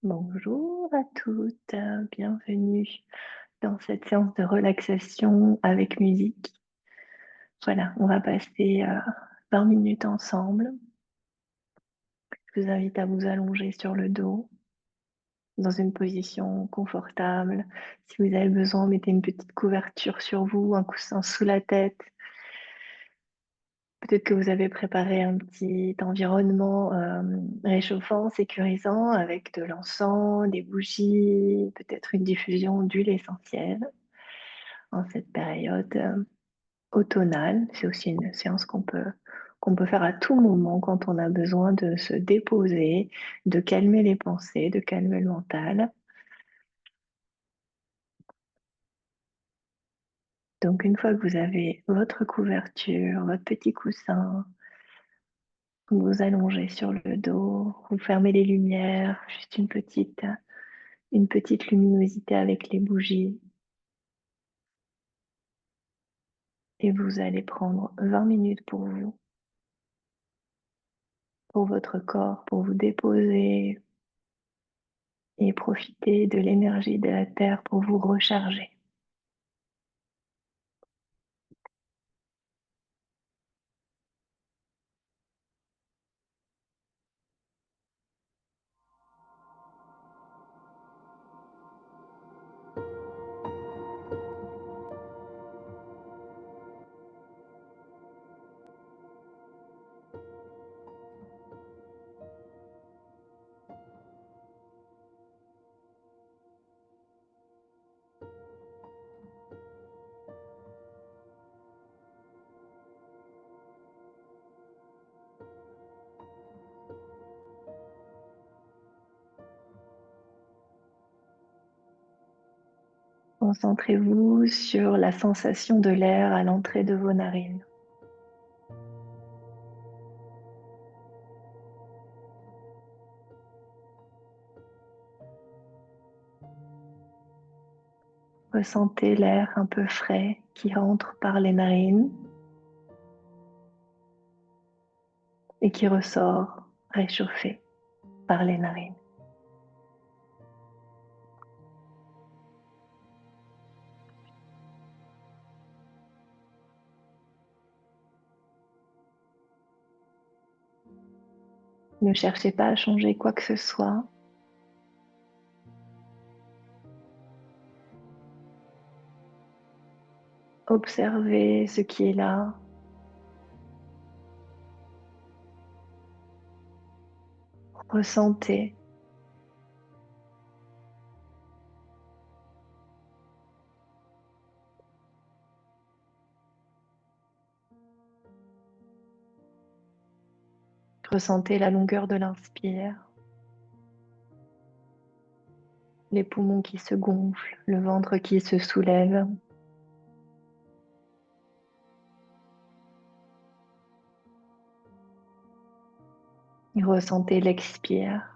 Bonjour à toutes, bienvenue dans cette séance de relaxation avec musique. Voilà, on va passer 20 minutes ensemble. Je vous invite à vous allonger sur le dos, dans une position confortable. Si vous avez besoin, mettez une petite couverture sur vous, un coussin sous la tête. Peut-être que vous avez préparé un petit environnement réchauffant, sécurisant, avec de l'encens, des bougies, peut-être une diffusion d'huile essentielle en cette période automnale. C'est aussi une séance qu'on peut faire à tout moment quand on a besoin de se déposer, de calmer les pensées, de calmer le mental. Donc une fois que vous avez votre couverture, votre petit coussin, vous vous allongez sur le dos, vous fermez les lumières, juste une petite luminosité avec les bougies. Et vous allez prendre 20 minutes pour votre corps, pour vous déposer et profiter de l'énergie de la Terre pour vous recharger. Concentrez-vous sur la sensation de l'air à l'entrée de vos narines. Ressentez l'air un peu frais qui rentre par les narines et qui ressort réchauffé par les narines. Ne cherchez pas à changer quoi que ce soit. Observez ce qui est là. Ressentez. Ressentez la longueur de l'inspire, les poumons qui se gonflent, le ventre qui se soulève. Et ressentez l'expire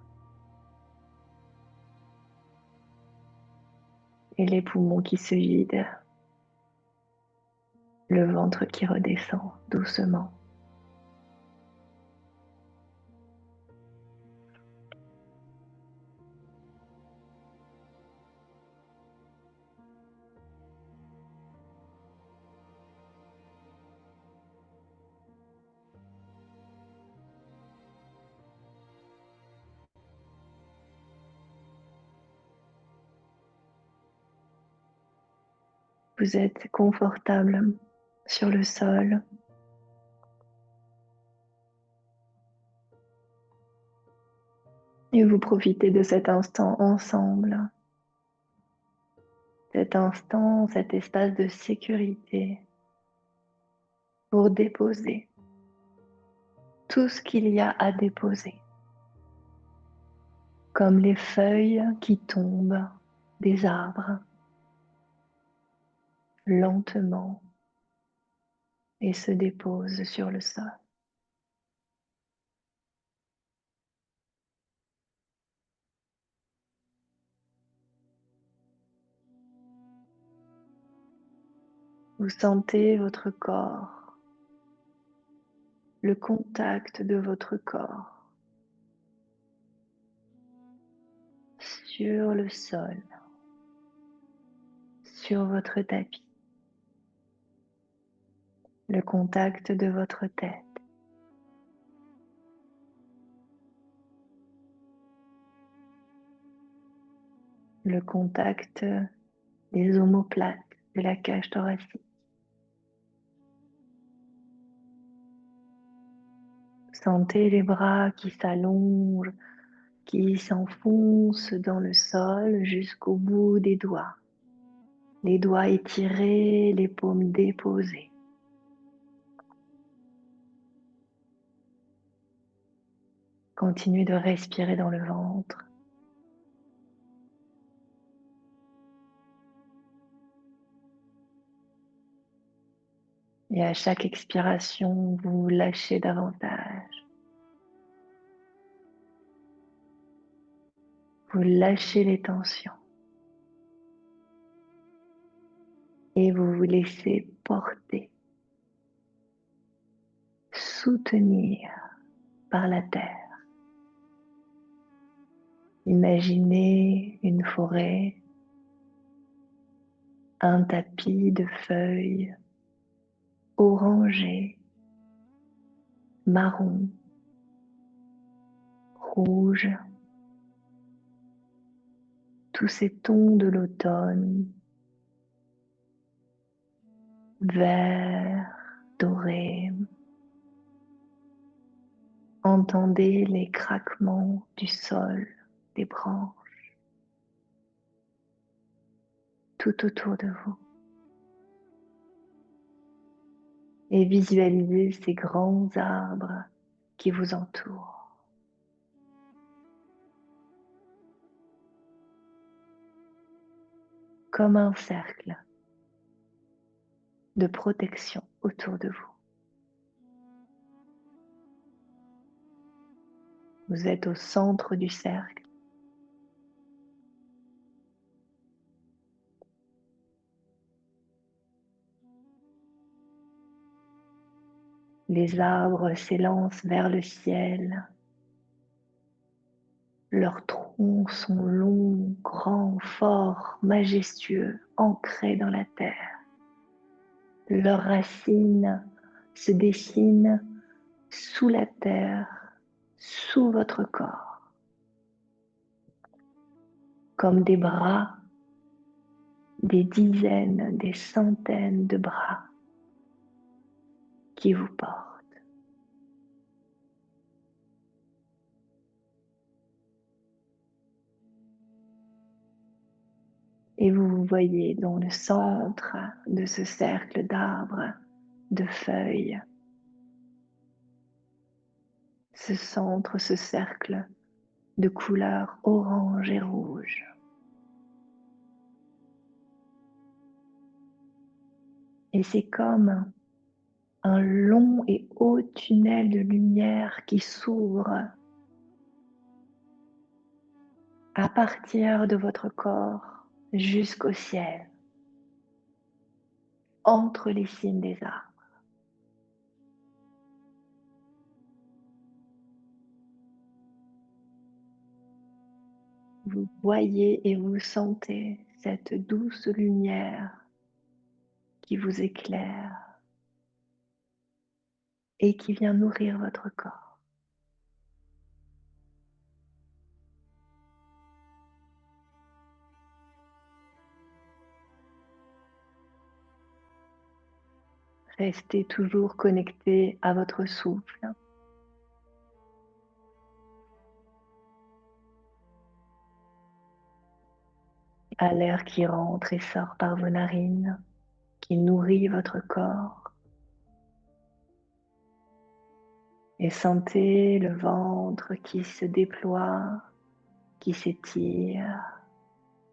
et les poumons qui se vident, le ventre qui redescend doucement. Vous êtes confortable sur le sol. Et vous profitez de cet instant ensemble, cet instant, cet espace de sécurité pour déposer tout ce qu'il y a à déposer, comme les feuilles qui tombent des arbres lentement et se déposent sur le sol. Vous sentez votre corps, le contact de votre corps sur le sol, sur votre tapis, le contact de votre tête, le contact des omoplates de la cage thoracique. Sentez les bras qui s'allongent, qui s'enfoncent dans le sol jusqu'au bout des doigts. Les doigts étirés, les paumes déposées. Continuez de respirer dans le ventre. Et à chaque expiration, vous lâchez davantage. Vous lâchez les tensions. Et vous vous laissez porter, soutenir par la terre. Imaginez une forêt, un tapis de feuilles orangées, marron, rouge, tous ces tons de l'automne, vert, doré. Entendez les craquements du sol, des branches, tout autour de vous. Et visualisez ces grands arbres qui vous entourent. Comme un cercle de protection autour de vous. Vous êtes au centre du cercle. Les arbres s'élancent vers le ciel. Leurs troncs sont longs, grands, forts, majestueux, ancrés dans la terre. Leurs racines se dessinent sous la terre, sous votre corps, comme des bras, des dizaines, des centaines de bras qui vous portent. Et vous vous voyez dans le centre de ce cercle d'arbres, de feuilles, ce centre, ce cercle de couleurs orange et rouge. Et c'est comme un long et haut tunnel de lumière qui s'ouvre à partir de votre corps jusqu'au ciel, entre les cimes des arbres. Vous voyez et vous sentez cette douce lumière qui vous éclaire et qui vient nourrir votre corps. Restez toujours connecté à votre souffle, à l'air qui rentre et sort par vos narines, qui nourrit votre corps. Et sentez le ventre qui se déploie, qui s'étire,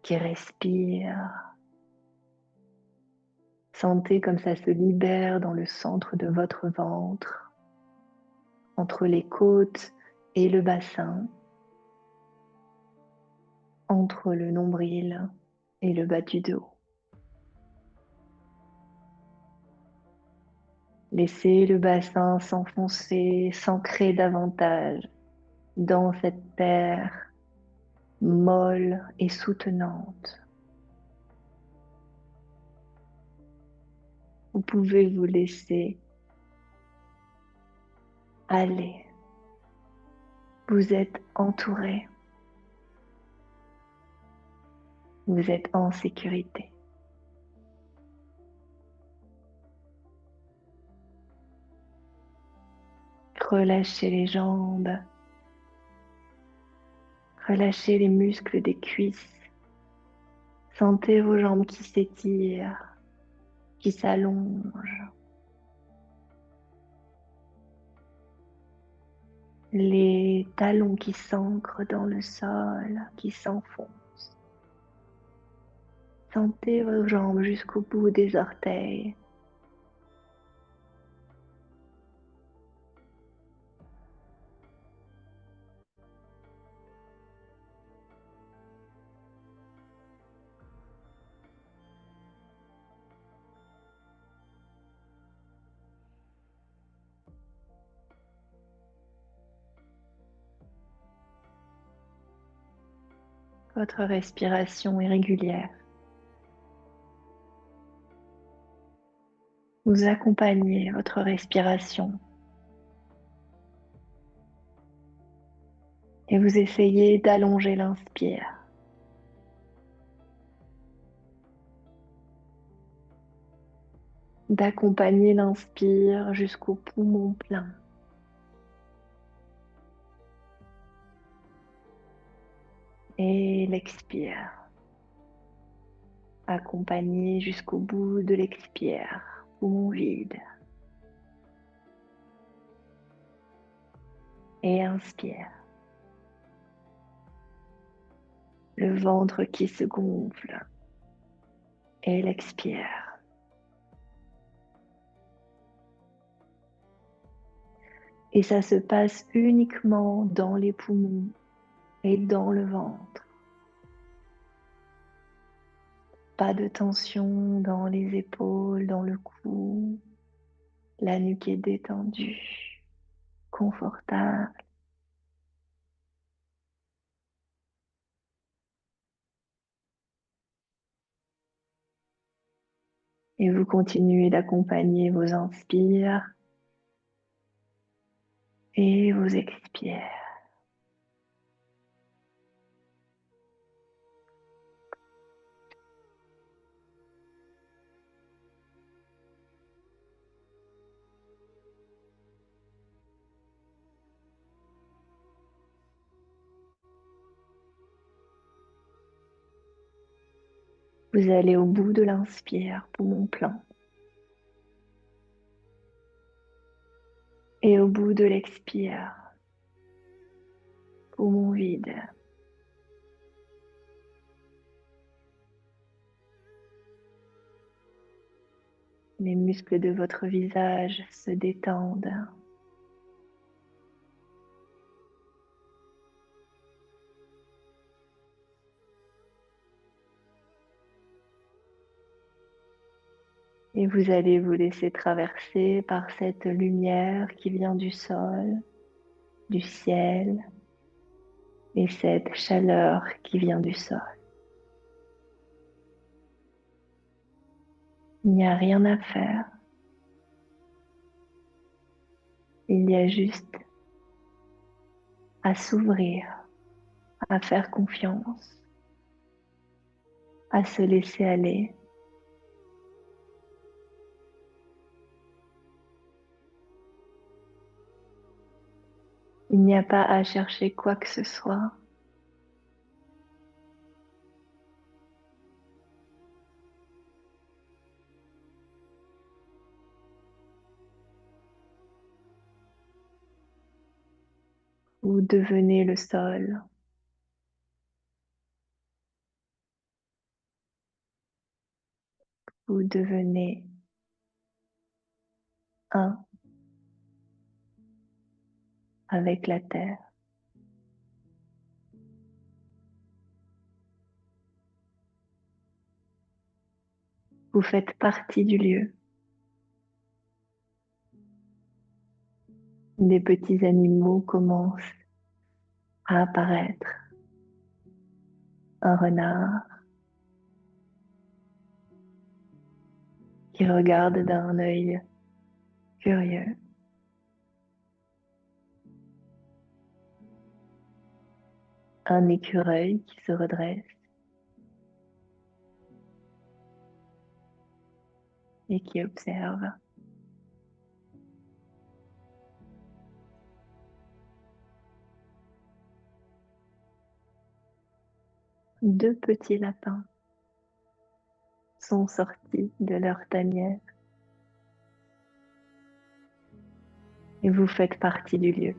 qui respire. Sentez comme ça se libère dans le centre de votre ventre, entre les côtes et le bassin, entre le nombril et le bas du dos. Laissez le bassin s'enfoncer, s'ancrer davantage dans cette terre molle et soutenante. Vous pouvez vous laisser aller. Vous êtes entouré. Vous êtes en sécurité. Relâchez les jambes. Relâchez les muscles des cuisses. Sentez vos jambes qui s'étirent, qui s'allongent. Les talons qui s'ancrent dans le sol, qui s'enfoncent. Sentez vos jambes jusqu'au bout des orteils. Votre respiration est régulière. Vous accompagnez votre respiration et vous essayez d'allonger l'inspire, d'accompagner l'inspire jusqu'au poumon plein. Et l'expire, accompagné jusqu'au bout de l'expire, poumon vide. Et inspire, le ventre qui se gonfle. Et l'expire. Et ça se passe uniquement dans les poumons et dans le ventre. Pas de tension dans les épaules, dans le cou. La nuque est détendue, confortable. Et vous continuez d'accompagner vos inspires et vos expires. Vous allez au bout de l'inspire, poumon plein. Et au bout de l'expire, poumon vide. Les muscles de votre visage se détendent. Et vous allez vous laisser traverser par cette lumière qui vient du sol, du ciel, et cette chaleur qui vient du sol. Il n'y a rien à faire. Il y a juste à s'ouvrir, à faire confiance, à se laisser aller. Il n'y a pas à chercher quoi que ce soit. Vous devenez le sol. Vous devenez un avec la terre. Vous faites partie du lieu. Des petits animaux commencent à apparaître. un renard qui regarde d'un œil curieux, un écureuil qui se redresse et qui observe. Deux petits lapins sont sortis de leur tanière et vous faites partie du lieu.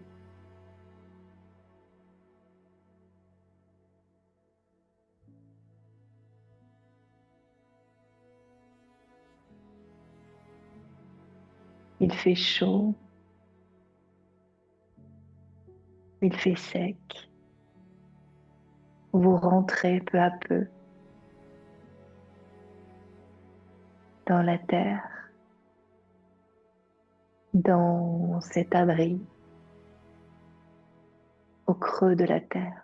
Il fait chaud, il fait sec. Vous rentrez peu à peu dans la terre, dans cet abri au creux de la terre.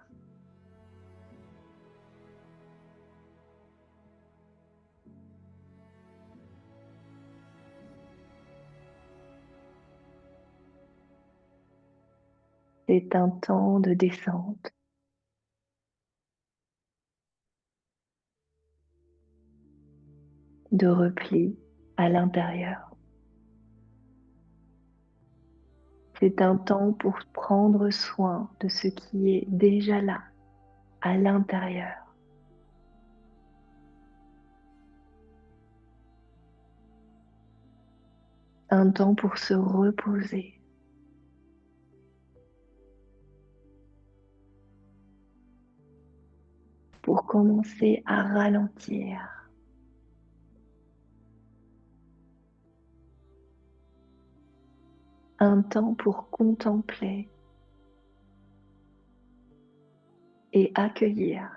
C'est un temps de descente, de repli à l'intérieur. C'est un temps pour prendre soin de ce qui est déjà là, à l'intérieur. Un temps pour se reposer, pour commencer à ralentir. Un temps pour contempler et accueillir.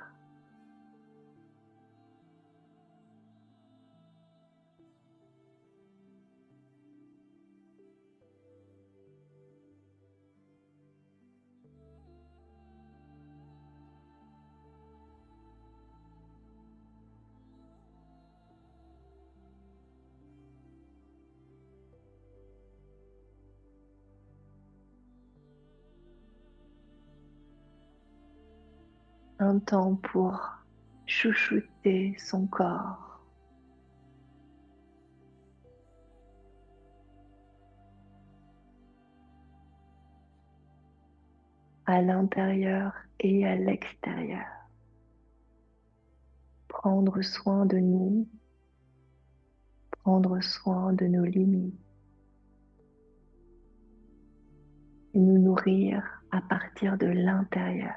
Un temps pour chouchouter son corps, à l'intérieur et à l'extérieur. Prendre soin de nous, prendre soin de nos limites et nous nourrir à partir de l'intérieur.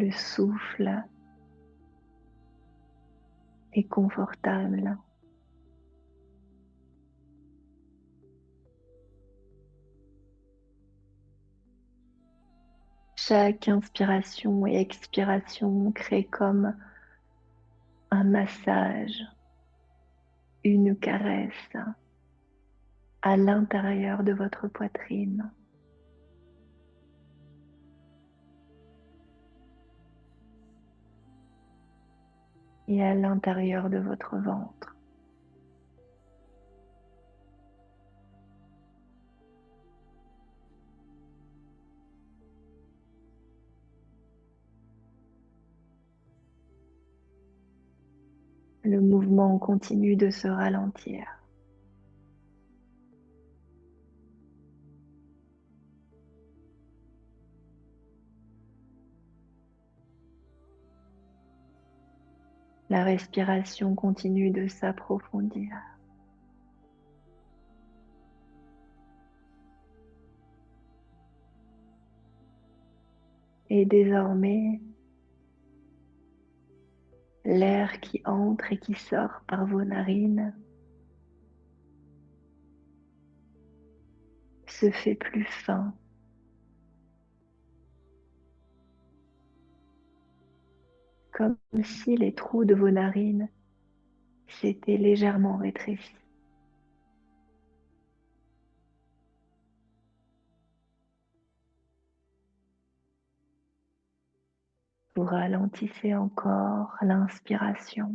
Le souffle est confortable. Chaque inspiration et expiration crée comme un massage, une caresse à l'intérieur de votre poitrine et à l'intérieur de votre ventre. Le mouvement continue de se ralentir. La respiration continue de s'approfondir. Et désormais, l'air qui entre et qui sort par vos narines se fait plus fin, comme si les trous de vos narines s'étaient légèrement rétrécis. Vous ralentissez encore l'inspiration.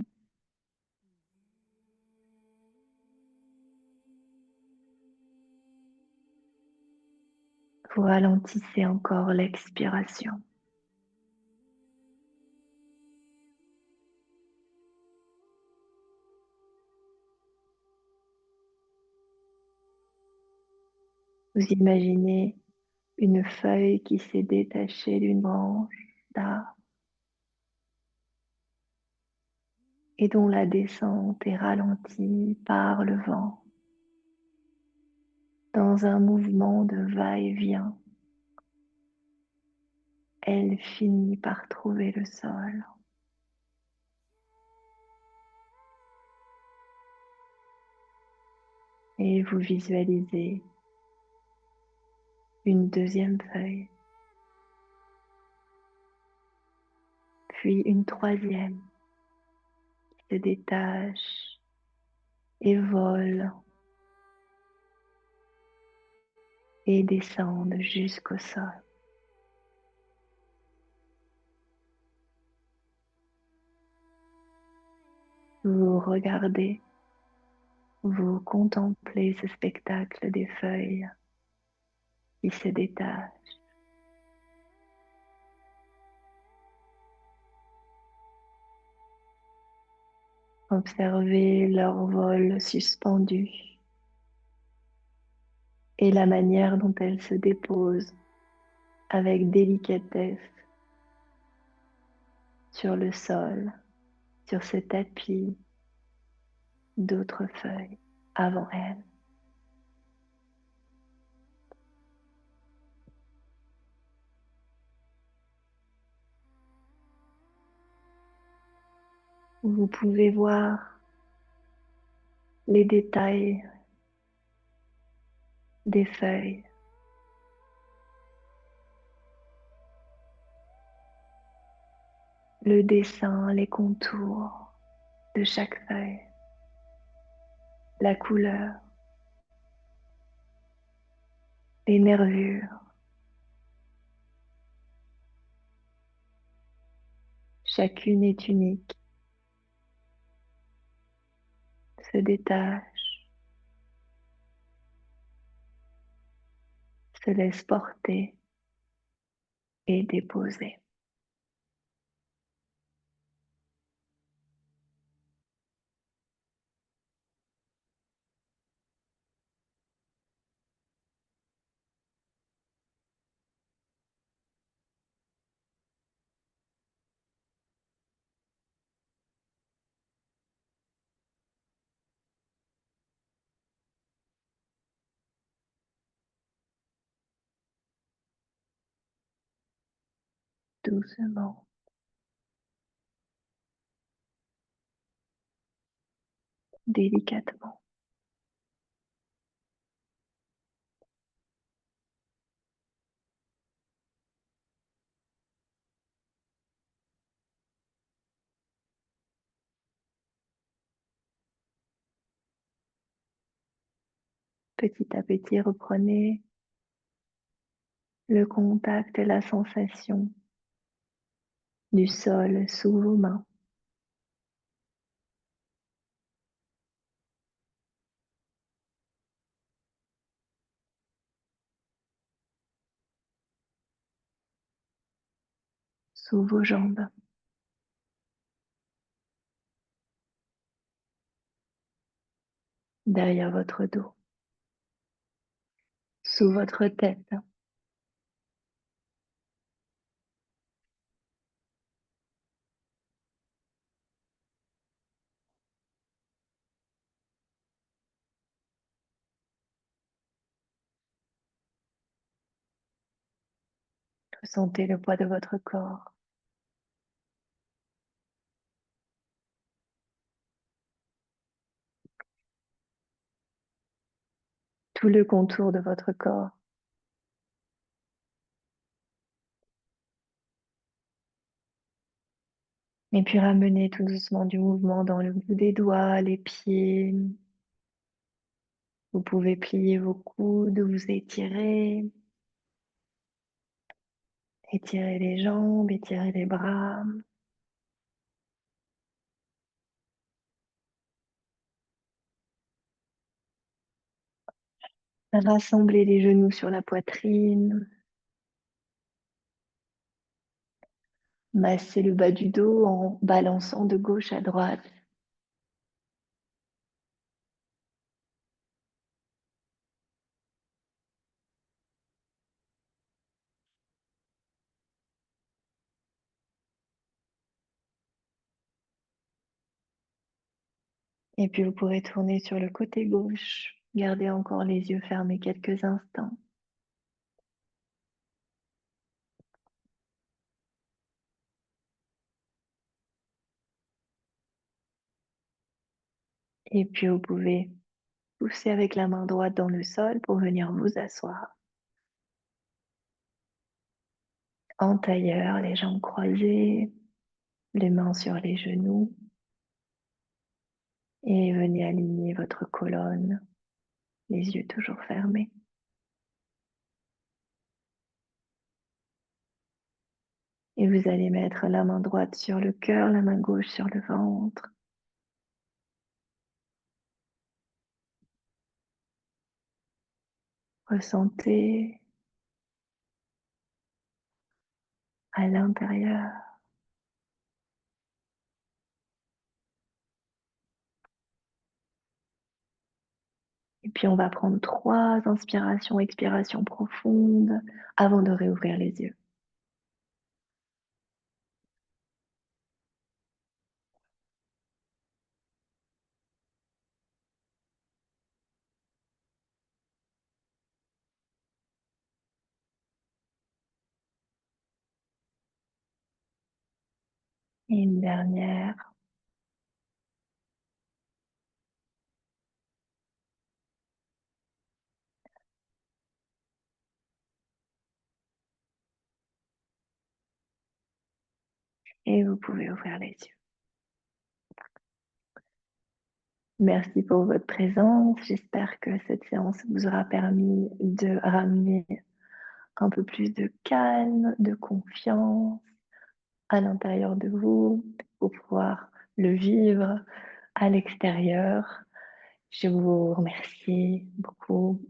Vous ralentissez encore l'expiration. Vous imaginez une feuille qui s'est détachée d'une branche d'arbre et dont la descente est ralentie par le vent dans un mouvement de va-et-vient. Elle finit par trouver le sol. Et vous visualisez une deuxième feuille, puis une troisième qui se détache et vole et descend jusqu'au sol. Vous regardez, vous contemplez ce spectacle des feuilles qui se détachent. Observez leur vol suspendu et la manière dont elles se déposent avec délicatesse sur le sol, sur ce tapis d'autres feuilles avant elles. Vous pouvez voir les détails des feuilles, le dessin, les contours de chaque feuille, la couleur, les nervures. Chacune est unique, se détache, se laisse porter et déposer. Doucement, délicatement. Petit à petit, reprenez le contact et la sensation du sol sous vos mains, sous vos jambes, derrière votre dos, sous votre tête. Ressentez le poids de votre corps, tout le contour de votre corps. Et puis ramenez tout doucement du mouvement dans le bout des doigts, les pieds. Vous pouvez plier vos coudes, vous étirer, étirer les jambes, étirer les bras. Rassemblez les genoux sur la poitrine. Massez le bas du dos en balançant de gauche à droite. Et puis vous pourrez tourner sur le côté gauche. Gardez encore les yeux fermés quelques instants. Et puis vous pouvez pousser avec la main droite dans le sol pour venir vous asseoir. En tailleur, les jambes croisées, les mains sur les genoux. Et venez aligner votre colonne, les yeux toujours fermés. Et vous allez mettre la main droite sur le cœur, la main gauche sur le ventre. Ressentez à l'intérieur. Et puis on va prendre 3 inspirations, expirations profondes avant de réouvrir les yeux. Et une dernière. Et vous pouvez ouvrir les yeux. Merci pour votre présence. J'espère que cette séance vous aura permis de ramener un peu plus de calme, de confiance à l'intérieur de vous pour pouvoir le vivre à l'extérieur. Je vous remercie beaucoup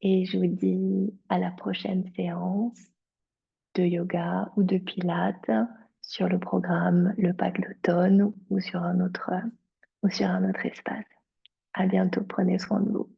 et je vous dis à la prochaine séance de yoga ou de pilates sur le programme Le Pack d'automne ou sur un autre espace. À bientôt, prenez soin de vous.